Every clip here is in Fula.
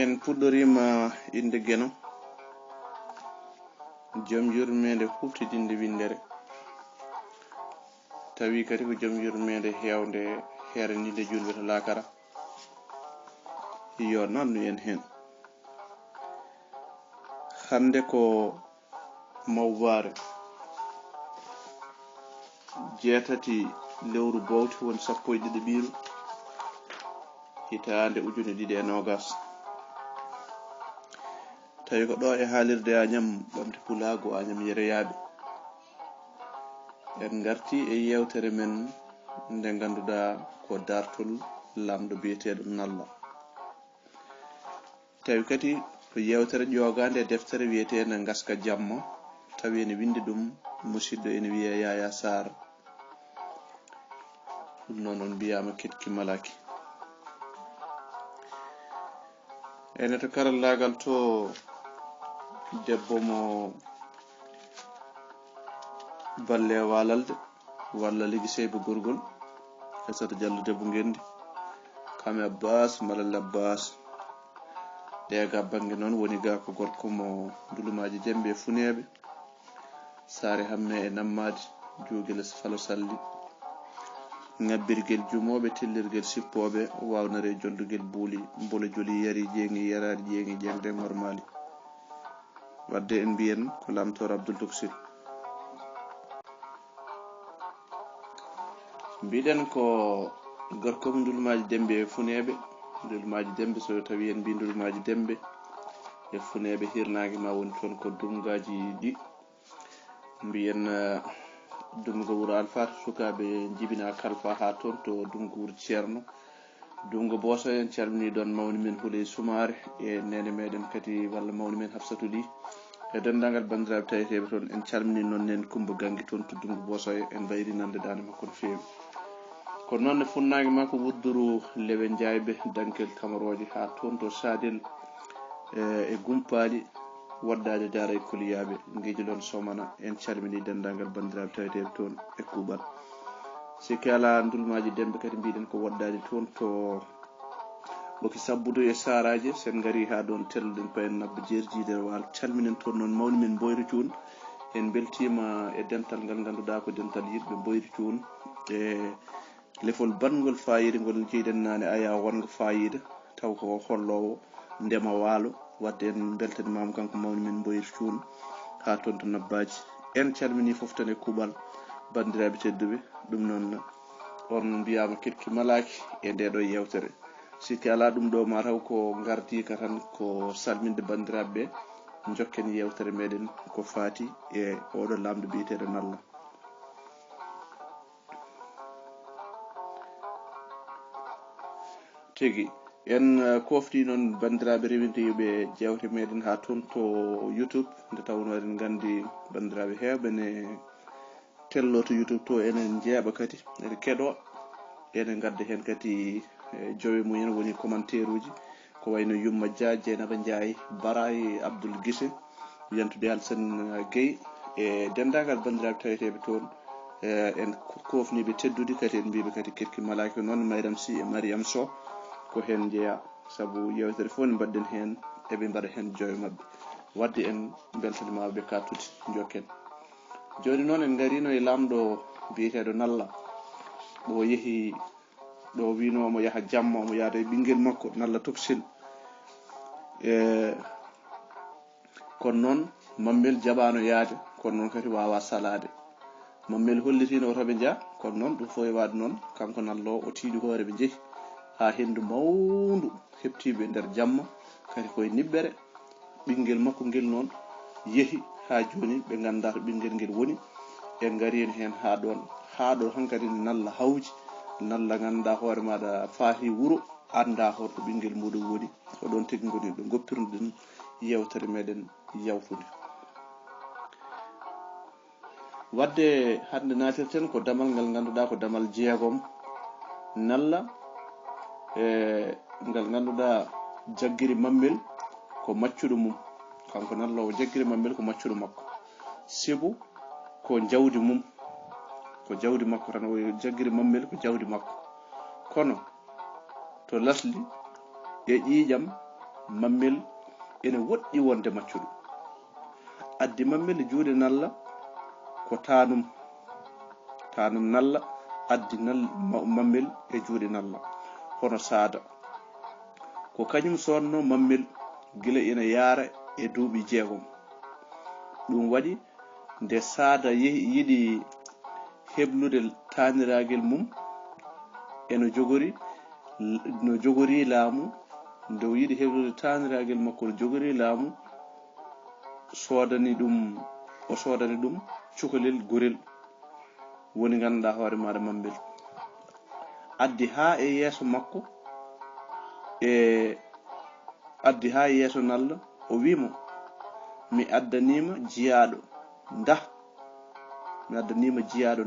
en puɗɗorima inde geno joom yurmede huftidinde windere tawi kadi ko joom yurmede hewde heranide julɓe to lakara yo nannu en hen hande ko mawware jeetati lewru bowti won 12 ɓiiru hitande ujune 2020 tawi ko ɗo e haalirde Agnam ɓamde Pulago Agnam yereyaɓe en garti e yewtere men nde ganduɗa ko dartol lamɗo biyeteɗo Nalla tawi kadi ko yewtere ƴogade e deftere wiyetede ngaska jamma tawi ene windi ɗum musidɗo ene wiye Yaya Sarr ɗum noon on mbiyama keɗki malaaki ene to karallagal to debbo mo balle walalde walla ligi seyba gorgol Aissata Diallo debbo gendi kame Abbas malal Abbas ɗega bange noon woni ga ko gorko mo dulumaji dembe e funeɓe saare hamme e nammadi jugel falo salli ngabbirguel jumoɓe tillirguel sippoɓe wawnare joldugel buuli mbole joli yari jeegi yaradi jeegi jengde normali wadde en mbiyen ko lamtor Abdoul Toksir mbiɗen ko gorko mo dulumaji dembe e funeɓe dulumaji dembe so tawi en mbi dulumaji dembe e funeɓe hirnage ma woni toon ko dumgaji ɗi mbiyen dumgo wuro Alfata sukaɓe jibina kalfa ha toon to dumgo wuro Ceerno dumgo Boso en calmini ɗon mawni men Houleye Soumare e nene meɗen kadi walla mawni men Hafsatou Ly e dendagal bandiraɓe taweteɓe toon en calmini noon nen Coumba Gangi toon to dumgo Boso en bayri nande dande makko no fewi ko noon funnage makko wudduru lewe jaybe dankel tamaroje ha toon to Sadel e gumpali waddade daara koliyaɓe guejilon somana en calmini dendagal bandiraɓe taweteɓe toon e kuuɓal sikki ala dulmaji dembe kadi mbiɗen ko waddade toon to boki sabbudo e saraje sen gari ha ɗon telluɗen payen nabba jerjide wal calminen toon noon mawni men Boyri Cuun en beltima e dental ngal ganduɗa ko dental yimɓe Boyri Cuun e lefol bangol fayida ngol jeyɗen nane aya wongo fayida taw ko hollowo ndema waalo wadde en beltanimama kanko mawni men Boyri Cuun ha toon to nabbaji en calmini foof tan e kuuɓal bandiraɓe tedduɓe ɗum noon on mbiyama keɗki malaaki e ndeɗo yewtere sikki ala ɗum ɗo mataw ko gardika tan ko salminde bandiraɓe jokken yewtere meɗen ko faati e oɗo lamɗo biyeteɗo Nalla tigi en kofti noon bandiraɓe rewinteɓe jewte meɗen ha toon to YouTube nde tawno eɗen gandi bandiraɓe hewɓe ne tello to YouTube to enen jeeɓa kadi ene keɗo ene gadda hen kadi jowe mumen woni commentaire uji ko wayno Yumma Dia Dieynaba Ndiaye Baray Abdoul Guissé yantude Alsane Gueye e dendagal bandiraɓe taweteɓe toon en kofniɓe teddude kadi en mbiɓe kadi keɗki malaaki noon Mayram Sy e Mariam Sow ko hen jeeya saabu yewtere fof ne mbaɗɗen hen eɓe mbaɗa hen jowe mabɓe wadde en beltanimaɓe kattude jokken joni noon en garino e lamɗo biyeteɗo Nalla ɗo yeehi ɗo wino omo yaaha jamma omo yaada e ɓinguel makko Nalla Toksir kono noon mammel jaɓano yaade kono noon kadi wawa salade mammel hollitino otoɓe jaa kono noon ɗum fo e wade noon kanko Nalla o tiiɗi hoore ɓe jeehi ha hendu mawndu heptiɓe nder jamma kadi koye niɓɓere ɓinguel makko ngel noon yeehi ha joni ɓe ganda to ɓinguel ngel woni en garino hen ha ɗo hankkadi Nalla hawji Nalla ganduɗa hoore maɗa faati wuuro anda holto ɓinguel muɗum woni ko ɗon tigui goni ɗo goppirɗen yewtere meɗen yawtude wadde hande natirten ko damal ngal ganduɗa ko damal jeegom Nalla ngal ganduɗa jagguiri mammel ko maccuɗo mum kanko Nalla o jagguiri mammel ko maccuɗo makko Sibou ko jawdi mum ko jawdi makko tan o jagguiri mammel ko jawdi makko kono to lasli e ƴiƴam mammel ene woɗɗi wonde maccuɗo. Addi mammel e juuɗe Nalla ko tanum Nalla addi mammel e juuɗe Nalla hono saada ko kañum sonno mammel gila ina yaara e duuɓi 6. ɗum waɗi nde saada yiɗi heblude taaniragel mum eno jogori laamu nde o yiɗi heblude taaniragel makko no jogori laamu o soodani ɗum cukalel gorel woni ganduɗa hoore maɗa mammel addi ha e yeeso makko addi ha e yeeso Nalla o wimo mi addanima jiyaɗo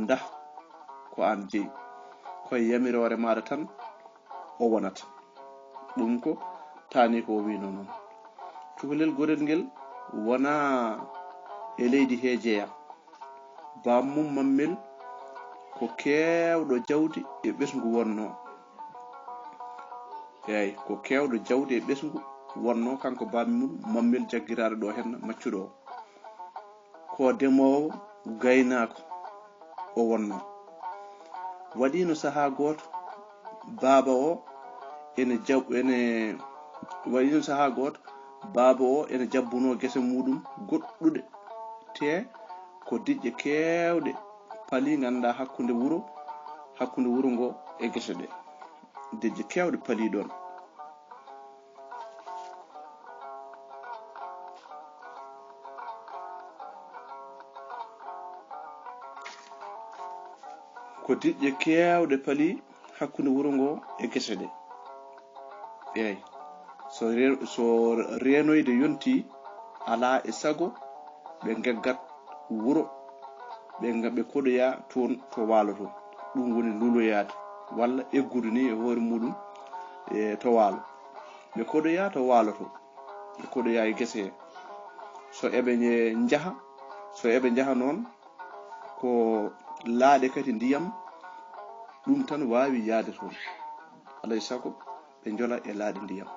ndah ko an jeeyi koye yamirore maɗa tan o wonata. ɗum ko tani ko o wino noon. cukalel gorel ngel wona e leydi he jeeya. bammum mammel ko kewɗo jawdi e ɓesgu wonno. eyyi ko kewɗo jawdi e ɓesgu wonno kanko bammum mammel jaggiraɗo ɗo henna maccuɗo o. ko demowo gaynako o wonno. waɗino saaha goto baaba o ene jabbuno gese muɗum goɗɗuɗe te ko diƴƴe kewɗe paali ganduɗa hakkude wuro ngo e gese ɗe. diƴƴe kewɗe paali ɗon. ko diƴƴe kewɗe paali hakkude wuro ngo e gese ɗe. eyyi so renoyde yonti ala e sago ɓe geggat wuro ɓe koɗoya toon to waalo to. ɗum woni luloyade walla eggude ni e hoore muɗum to waalo. ɓe koɗoya to waalo to ɓe koɗoya e gese he. so eɓe jaha noon ko laaɗe kadi ndiyam ɗum tan wawi yaade toon. alay sago ɓe jola e laaɗe ndiyam.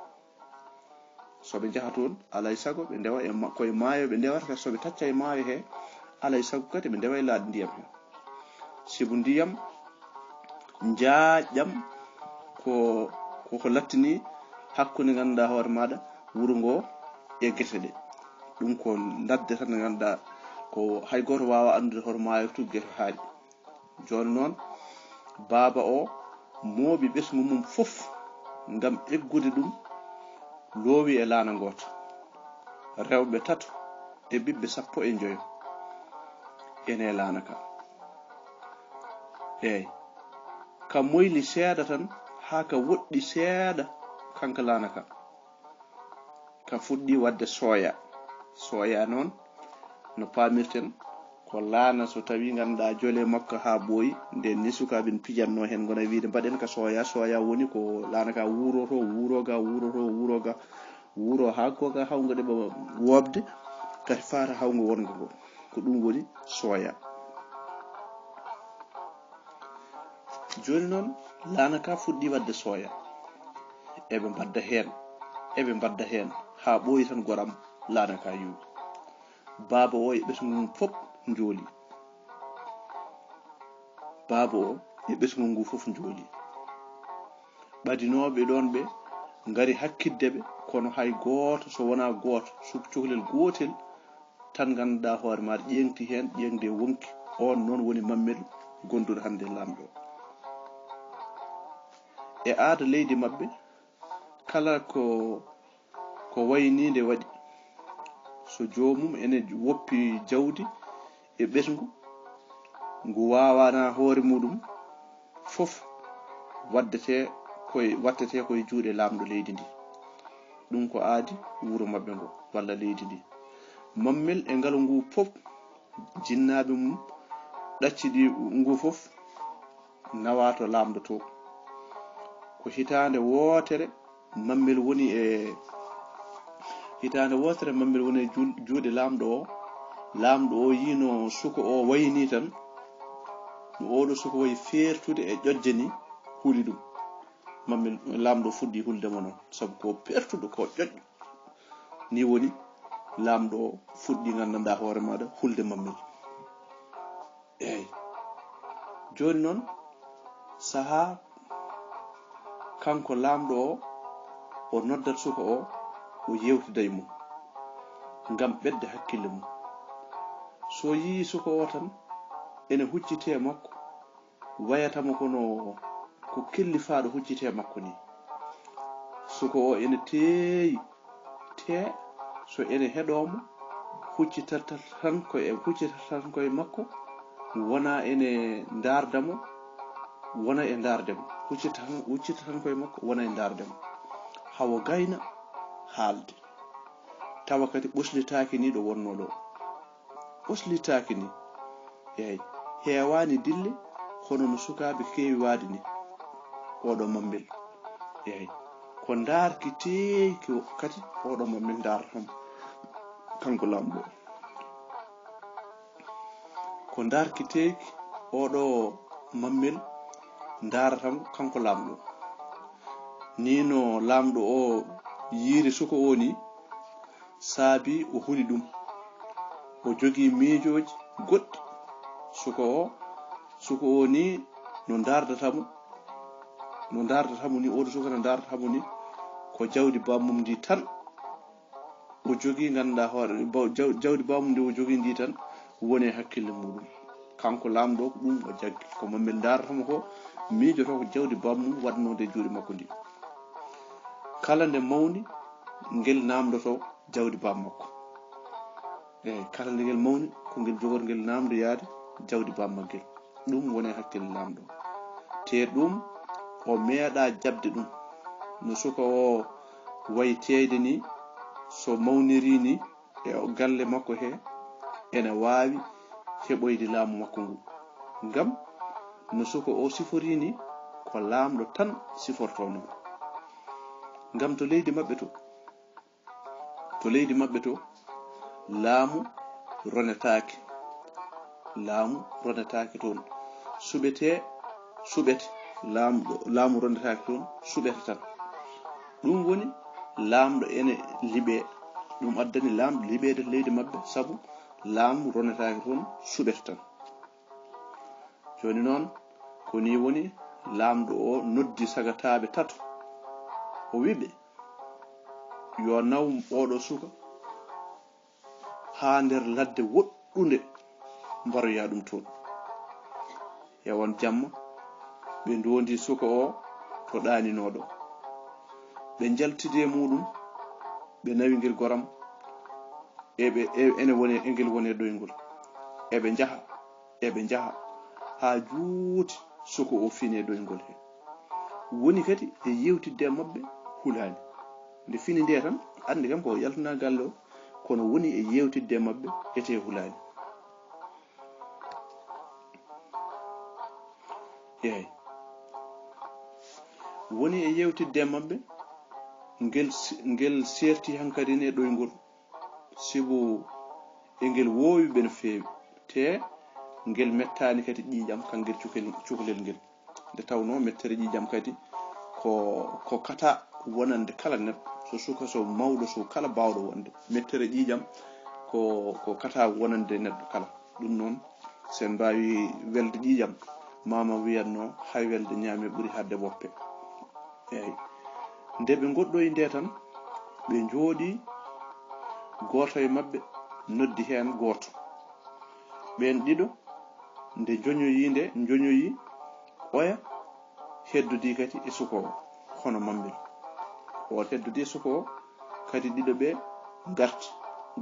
soɓe jaha toon alay sago ɓe ndewa koye maayo ɓe ndewata kadi soɓe tacca e maayo he alay sago kadi ɓe ndewa e laaɗe ndiyam he. sibu ndiyam jaajƴam koko lattini hakkude ganduɗa hoore maɗa wuro ngo e gese ɗe. ɗum ko ladde tan nde ganduɗa ko hay goto wawa andude hoto maayo tugge to haaɗi. joni noon baaba o mooɓi ɓesgu mum fof ngam eggude ɗum loowi e laana goto. rewɓe 3 e ɓiɓɓe 15 ene laana ka. eyyi ka moyli seeɗa tan ha ka woɗɗi seeɗa kanka laana ka fuɗɗi wadde sooya noon no pamirten ko laana so tawi ganduɗa jole makko ha ɓooyi nde ni sukaɓe pijanno hen gona wiide mbaɗen ka sooya woni ko laana ka wuuro ha koga hawgo ɗeɓa wobde kadi fata hawgo wongo ngo ko ɗum woni sooya. joni noon laana ka fuɗɗi wadde sooya eɓe mbadda hen ha ɓooyi tan goram laana ka yuwi. baaba o e ɓesgu mum fof jooli. ɓadinoɓe ɗon ɓe ngari hakkiddeɓe kono hay goto so wona goto cukalel gotel tan ganduɗa hoore maɗa ƴeŋti hen ƴeŋde wonki on noon woni mammel gonduɗo hande Laamɗo. e aada leydi mabɓe kala ko waynide waɗi. so jomum ene woppi jawdi e ɓesgu ngu wawana hoore muɗum fof wattete koye juuɗe Laamɗo leydi ndi. ɗum ko aadi wuro mabɓe ngo walla leydi ndi. mammel e ngal ngu fof jinnaɓe mum ɗacciɗi ngu fof nawa to Laamɗo to. ko hitande wotere mammel woni e juuɗe Laamɗo o. Laamɗo o yino suka o wayni tan no oɗo suka wayi fertude e ƴoƴde ni huuli ɗum. mammel Laamɗo fuɗɗi huldemo noon saabu ko pertuɗo ko ƴoƴƴo ni woni laamɗo fuɗɗi gandanɗa hoore maɗa hulde mammel. Eyyi joni noon saha kanko laamɗo o noddat suka o yewtida e mum ngam ɓedde hakkille mum. So yii suka o tan ene huccite makko wayatamo kono ko kellifaɗo huccite makko ni. Suka o ene teeyi te so ene heɗomo huccitata tan koye makko, wona ene dardamo, wona e dardemo, huccita tan koye makko, wona e dardemo, hawo gayna haalde. Tawa kadi ɓoslitaki ni ɗo wonno ɗo, ɓoslitaki ni eyyi hewani dille hono no sukaɓe kewi waade ni oɗo mammel. Eyyi ko darki teeki kadi oɗo mammel dartam kanko laamɗo. Ko darki teeki oɗo mammel daratamo kanko laamɗo. Ni no laamɗo o yiiri suka o ni saabi o huli ɗum, o jogii miijoji goɗɗi. Suka o ni no dardatamo ni, oɗo suka no dardatamo ni ko jawdi bammum ndi tan o jogii, ganduɗa hoore jawdi bammum ndi o jogii ndi tan woni hakkille muɗum. Kanko laamɗo ko ɗum o jaggi, ko mammel daratamo ko miijoto ko jawdi bammum waɗnode e juuɗe makko ndi. Kala nde mawni ngel namdoto jawdi bammakko. Eyyi kala nde ngel mawni ko ngel jogor ngel namdo yaade jawdi bammaggel. Ɗum woni hakkille laamɗo. Te ɗum o meeɗa jabde ɗum no suka o wayi teyde ni, so mawniri ni e galle makko he ene waawi heɓoyde laamu makko ngu. Ngam no suka o sifori ni ko laamɗo tan sifortono. Ngam to leydi maɓɓe to laamu ronetaake toon, suɓete laamu ronetaake toon suɓete tan. Ɗum woni laamɗo ene liɓe, ɗum addani laamɗo liɓede leydi maɓɓe, sabu laamu ronetaake toon suɓete tan. Joni noon ko ni woni laamɗo o noddi sagataɓe tato o wiɓe yo naw oɗo suka ha nder ladde woɗɗunde mbaroya ɗum toon. Yewon jamma ɓe ndondi suka o to ɗaninoɗo, ɓe jaltide muɗum, ɓe nawi ngel goram ene woni engel woni ɗoygol, eɓe jaha ha juuti suka o fini e ɗoygol he. Woni kadi e yewtidde mabɓe hulani nde fini nde tan andi kam ko yaltana galle o, kono woni e yewtidde mabɓe ete hulani. Yeey woni e yewtidde mabɓe ngel serti hankadi ne ɗoygol, sibu engel woowi ɓe no feewi, te ngel mettani kadi ƴiƴam kangel cukalel ngel. Nde tawno mettere ƴiƴam kadi ko kata wonande kala neɗɗo, so suka so mawɗo so kala bawɗo wonde, mettere ƴiƴam ko kata wonande neɗɗo kala. Ɗum noon sen mbawi welde ƴiƴam, mama wiyatno hay welde ñaame ɓuri hadde woppe. Eyyi nde ɓe goɗɗoyi nde tan ɓe jooɗi, goto e mabɓe noddi hen goto. Ɓen ɗiɗo nde joñoyi oya heddudi kadi e suka o hono mammel. O heddudi suka o kadi ɗiɗo ɓe garti,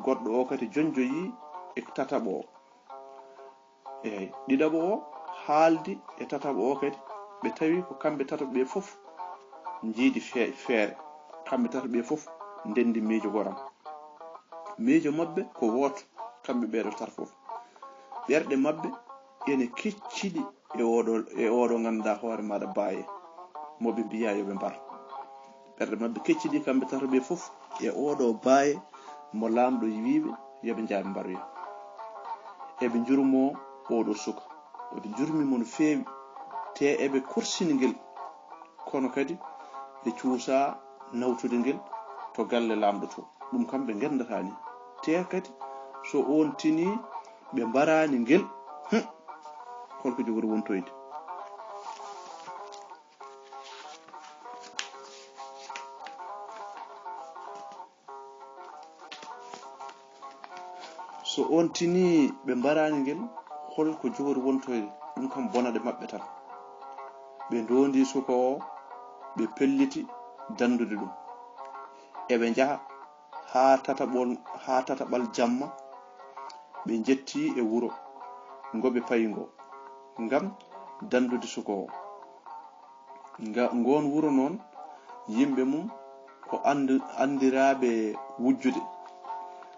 goɗɗo o kadi jonjoyi e tataɓo o. Eyyi ɗiɗaɓo o haaldi e tataɓo o kadi ɓe tawi ko kamɓe tataɓo ɓe fof jiidi feere, kamɓe tataɓo ɓe fof ndendi miijo goram. Miijo mabɓe ko woto kamɓe ɓeɗo tata fof. Ɓerɗe mabɓe ene kecciɗi e oɗo ganduɗa hoore maɗa baaye moɓe mbiya yoɓe mbar. Ɓerɗe mabɓe kecciɗi kamɓe tataɓo ɓe fof e oɗo baaye mo laamɗo wiɓe yoɓe jaaɓe mbaroya. Eɓe jurmo oɗo suka, eɓe jurmimo no feewi, te eɓe korsini ngel, kono kadi ɓe cuusa nawtude ngel to galle laamɗo to. ɗum kam ɓe gendata ni. Te kadi so on tini ɓe mbarani ngel holko jogori wontoyde. So on tini ɓe mbarani ngel holko jogori wontoyde, ɗum kam bonade maɓɓe tan. ɓe ndondi suko o ɓe pelliti dandude ɗum, eɓe njaha ha tataɓal jamma ɓe jetti e wuro ngoɓe payigo ngam dandude suko o. Ngon wuro noon yimɓe mum ko andiraɓe wujjude.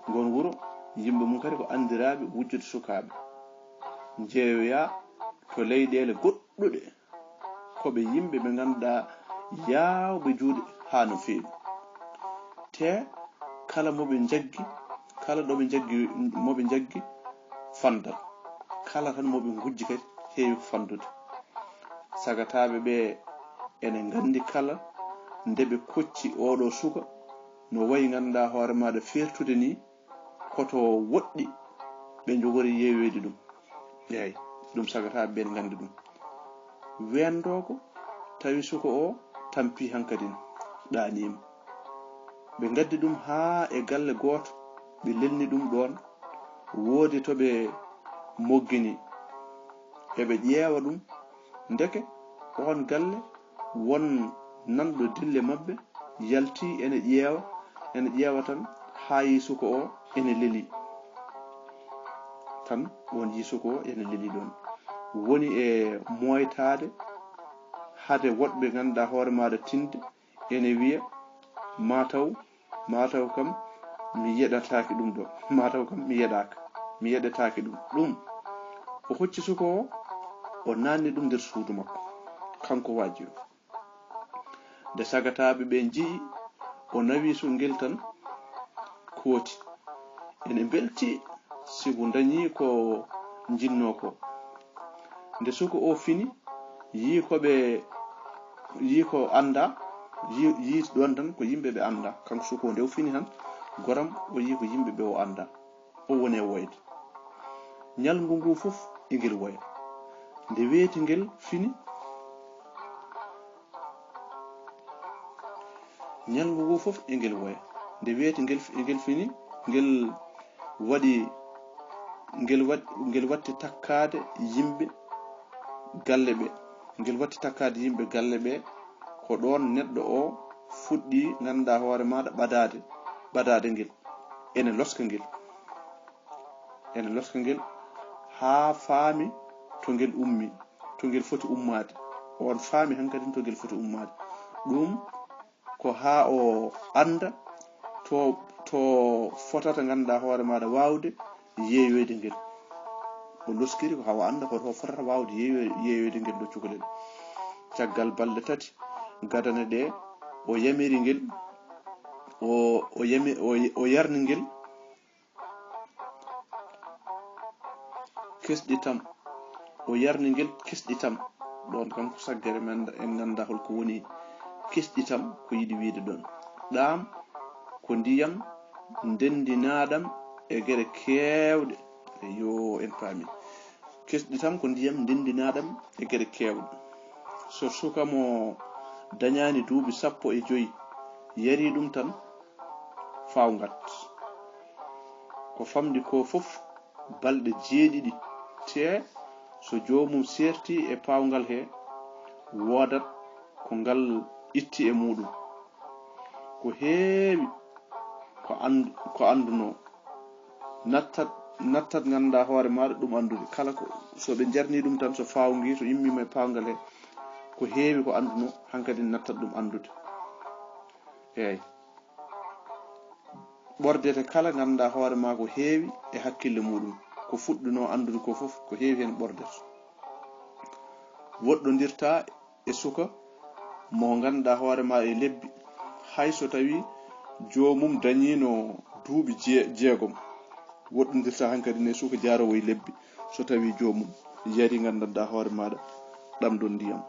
Ngon wuro yimɓe mum kadi ko andiraɓe wujjude sukaɓe, jeeyoya to leyɗele goɗɗuɗe, koɓe yimɓe ɓe ganduɗa yawɓe juuɗe ha no feewi. Te kala moɓe jaggi, kala ɗo moɓe jaggi fandal, kala tan moɓe gujji kadi heewi ko fandude. Sagataɓe ɓe ene gandi kala nde ɓe kocci oɗo suka no wayi ganduɗa hoore maɗa fertude ni, koto woɗɗi ɓe jogori yeeyoyde ɗum. Yeey, ɗum sagataɓe ɓe gandi ɗum. Wendoko tawi suka o tampi hankadin ɗanima, ɓe gaddi ɗum ha e galle goto, ɓe lelni ɗum ɗon. Woodi to ɓe moggini eɓe ƴeewa ɗum, ndeke on galle won nanɗo dille mabɓe yalti ene ƴeewa tan ha yi suka o ene leli tan, on yi suka o ene leli ɗon. Woni e moytade hade woɗɓe ganduɗa hoore maɗa tinde ene wiya mataw kam mi yeɗataki ɗum ɗo, mataw kam mi yeɗataki ɗum. O hocci suka o nanni ɗum nder suudu makko, kanko waji o. Nde sagataɓe ɓe jii o nawi su ngel tan kooti, ene belti sigo dañi ko jinno ko. Nde suka o fini yi ko anda, yi ɗon tan ko yimɓe ɓe anda. Kanko suka o nde o fini tan goram o yi ko yimɓe ɓe o anda, o woni e woyde. Ñalngu ngu fof engel woya. Nde weeti ngel fini, ñalngu ngu fof engel woya. Nde weeti ngel fini, ngel watti takkade yimɓe galle ɓe. Ngel watti takkade yimɓe galle ɓe, ko ɗon neɗɗo o fuɗɗi ganduɗa hoore maɗa ɓadade ngel, ene loska ngel ha faami to ngel ummi, to ngel foti ummade. On faami hankadi to ngel foti ummade. Ɗum ko ha o anda to fotata ganduɗa hoore maɗa wawde yeeyoyde ngel. O loskiri ko ha o anda ko fotata wawde yeeyoyde ngel ɗo cukalel. Caggal balɗe 3 gadane ɗe o yamiri ngel, o yarni ngel kesɗitam, o yarni ngel kesɗitam. Ɗon kam ko saggere men en ganda holko woni kesɗitam ko yiɗi wiide ɗon. Ɗam ko ndiyam ndendinaɗam e gueɗe kewɗe. Yo en paami. Kesɗitam ko ndiyam ndendinaɗam e gueɗe kewɗe. So suka mo dañani duuɓi 15 yari ɗum tan fawgat. Ko famdi ko fof balɗe 7 te so jomum serti e pawgal he wodat ko ngal itti e muɗum. Ko heewi ko anduno nattat ganduɗa hoore maɗa ɗum andude. Kala ko so ɓe jarni ɗum tan, so fawgi to immima e pawgal he, ko heewi ko anduno hankadi nattat ɗum andude. Eyi, ɓordete kala ganduɗa hoore ma ko heewi e hakkille muɗum, ko fuɗɗuno andude ko fof ko heewi hen ɓordete. Woɗɗodirta e suka mo ganduɗa hoore ma e lebbi, hayso tawi jomum dañino duuɓi 6. Woɗɗodirta hankadi ne suka jarowo e lebbi, so tawi jomum yari ganduɗa hoore maɗa ɗamɗon ndiyam.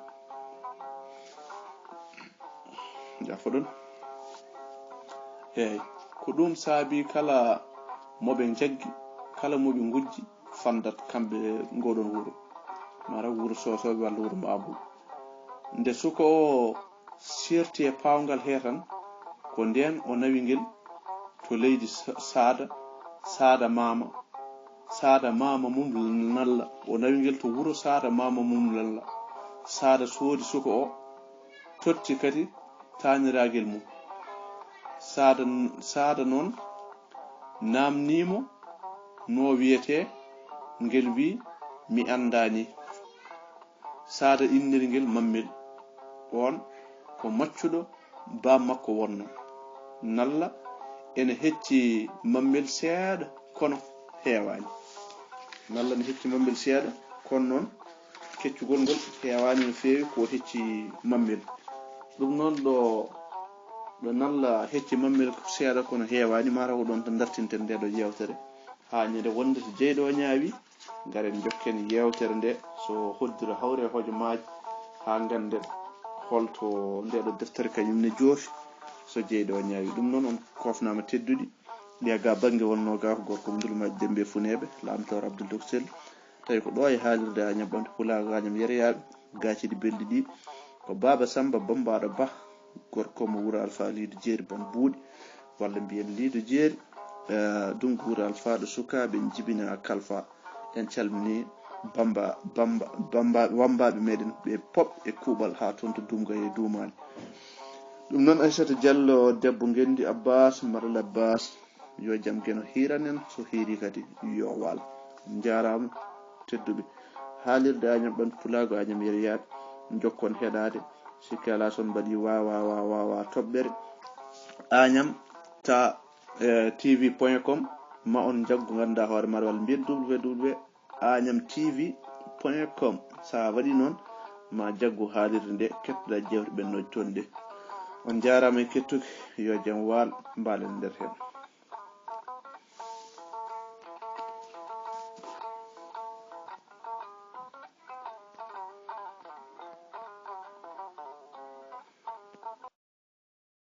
Jafo ɗon. Eyi, ko ɗum saabi kala moɓe jaggi kala moɓe gujji fandat kamɓe ngoɗon wuro mara wuro sosoɓe walla wuro Mabou nde suka o serti e pawgal he tan ko nden o nawi ngel to leydi saada mama mum Nalla o nawi ngel to wuro saada mama mum Nalla saada soodi suka o totti kadi taniragel mum saada noon namnimo no wiyete ngel wi mi andani saada inniri ngel mammel on ko maccuɗo ba makko wonno Nalla ene hecci mammel seeɗa kono heewani Nalla ne hecci mammel seeɗa kono noon keccugol ngol heewani no feewi ko hecci mammel ɗum noon ɗo Nalla hecci mammel seeɗa kono heewani mara ko ɗon to dartinten nde ɗo yewtere ha ñande wonde so jeyɗo ñaawi garen jokken yewtere nde so hoddira hawre hojomaji ha ganden holto ndeɗo deftere kañum ne joofi so jeyɗo ñaawi ɗum noon on kofnama tedduɗi ga banggue wonno ga ko gorko Abdoulmaji Dembe Funeɓe Laamɗo Abdoul Sel tawi ko ɗo e haalirde Agnam Ɓamde Pulago Agnam Yereyaɓe gaciɗi belɗi ɗi ko Baba Samba Bambaɗo Ba gorko mo wuro Alpha Lido Jeeri Ban Buuɗi walla mbiyen Lido Jeeri dungu wuro Alpha ɗo sukaɓe jibina Kalfa en calmini wambaɓe meɗen ɓe pop e kuuɓal ha toon to Dumga e Dumani ɗum noon Aissata Diallo debbo Gendi Abbas Maral Abbas yo jaam geno hiranen so hiiri kadi yo wal jarama tedduɓe haalirde Agnam Ɓamde Pulago Agnam Yereyaɓe jokkon heɗade sikki ala son mbaɗi wawa toɓɓere Agnam ta tv.com ma on jaggu ganduɗa hoore maɗa walla mbiyen www.agnamtv.com sa waɗi noon ma jaggu haalirde nde kettoɗa jewte ɓennoje toon ɗe on jarama e kettuki yo jaam waal mbalen nder hen